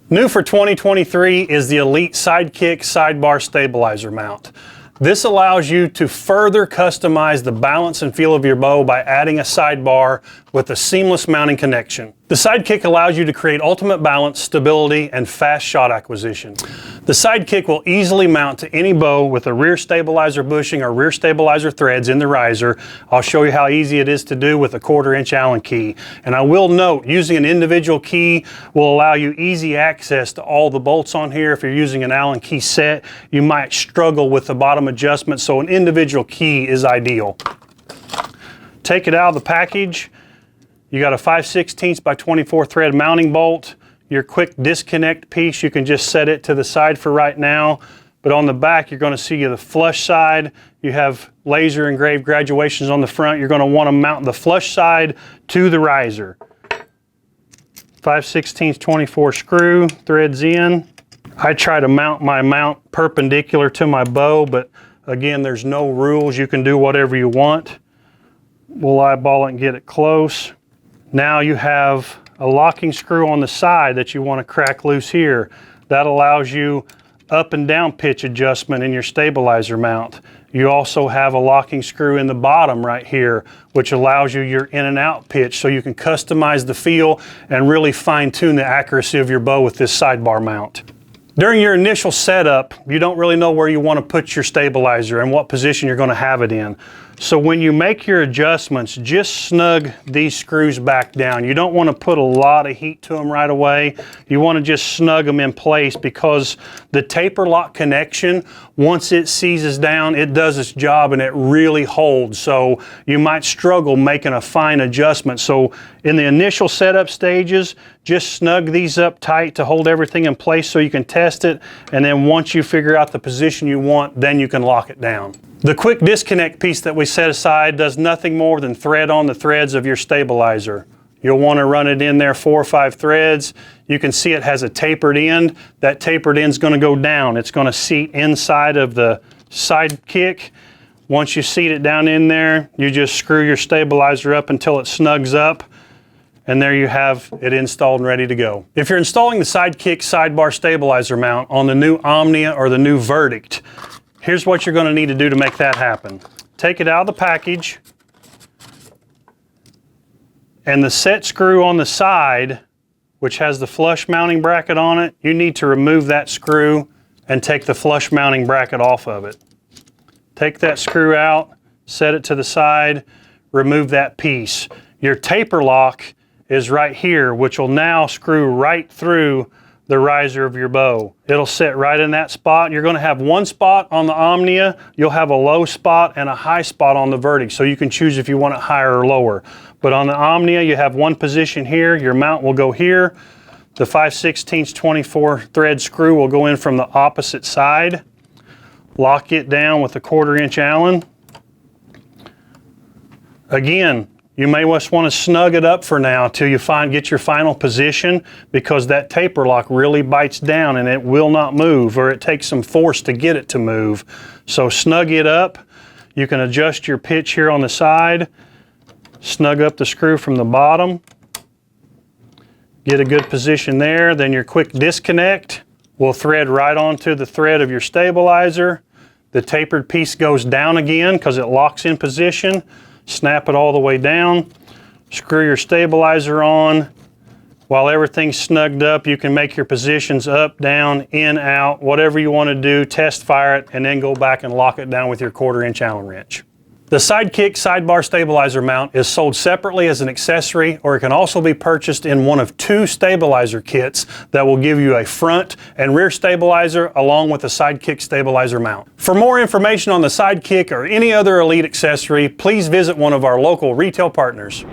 New for 2023 is the Elite SideKick Sidebar Stabilizer Mount. This allows you to further customize the balance and feel of your bow by adding a sidebar with a seamless mounting connection. The SideKick allows you to create ultimate balance, stability, and fast shot acquisition. The SideKick will easily mount to any bow with a rear stabilizer bushing or rear stabilizer threads in the riser. I'll show you how easy it is to do with a 1/4" Allen key. And I will note, using an individual key will allow you easy access to all the bolts on here. If you're using an Allen key set, you might struggle with the bottom adjustment, so an individual key is ideal. Take it out of the package. You got a 5/16 by 24 thread mounting bolt. Your quick disconnect piece, you can just set it to the side for right now. But on the back, you're going to see the flush side. You have laser engraved graduations on the front. You're going to want to mount the flush side to the riser. 5/16 24 screw, threads in. I try to mount my mount perpendicular to my bow, but again, there's no rules. You can do whatever you want. We'll eyeball it and get it close. Now you have a locking screw on the side that you want to crack loose here. That allows you up and down pitch adjustment in your stabilizer mount. You also have a locking screw in the bottom right here, which allows you your in and out pitch, so you can customize the feel and really fine tune the accuracy of your bow with this sidebar mount. During your initial setup, you don't really know where you want to put your stabilizer and what position you're going to have it in. So when you make your adjustments, just snug these screws back down. You don't want to put a lot of heat to them right away. You want to just snug them in place, because the taper lock connection, once it seizes down, it does its job and it really holds. So you might struggle making a fine adjustment. So in the initial setup stages, just snug these up tight to hold everything in place so you can test it. And then once you figure out the position you want, then you can lock it down. The quick disconnect piece that we set aside does nothing more than thread on the threads of your stabilizer. You'll want to run it in there 4 or 5 threads. You can see it has a tapered end. That tapered end is going to go down. It's going to seat inside of the SideKick. Once you seat it down in there, you just screw your stabilizer up until it snugs up. And there you have it installed and ready to go. If you're installing the SideKick Sidebar Stabilizer Mount on the new Omnia or the new Verdict, here's what you're going to need to do to make that happen. Take it out of the package, and the set screw on the side, which has the flush mounting bracket on it, you need to remove that screw and take the flush mounting bracket off of it. Take that screw out, set it to the side, remove that piece. Your taper lock is right here, which will now screw right through the riser of your bow. It'll sit right in that spot. You're going to have one spot on the Omnia. You'll have a low spot and a high spot on the Verdict, so you can choose if you want it higher or lower. But on the Omnia, you have one position here. Your mount will go here. The 5/16 24 thread screw will go in from the opposite side. Lock it down with a 1/4" Allen. Again, you may just want to snug it up for now till you get your final position, because that taper lock really bites down and it will not move, or it takes some force to get it to move. So snug it up. You can adjust your pitch here on the side. Snug up the screw from the bottom. Get a good position there. Then your quick disconnect will thread right onto the thread of your stabilizer. The tapered piece goes down again because it locks in position. Snap it all the way down, screw your stabilizer on. While everything's snugged up, you can make your positions up, down, in, out, whatever you want to do, test fire it, and then go back and lock it down with your 1/4" Allen wrench. The SideKick Sidebar Stabilizer Mount is sold separately as an accessory, or it can also be purchased in one of 2 stabilizer kits that will give you a front and rear stabilizer along with a SideKick Stabilizer Mount. For more information on the SideKick or any other Elite accessory, please visit one of our local retail partners.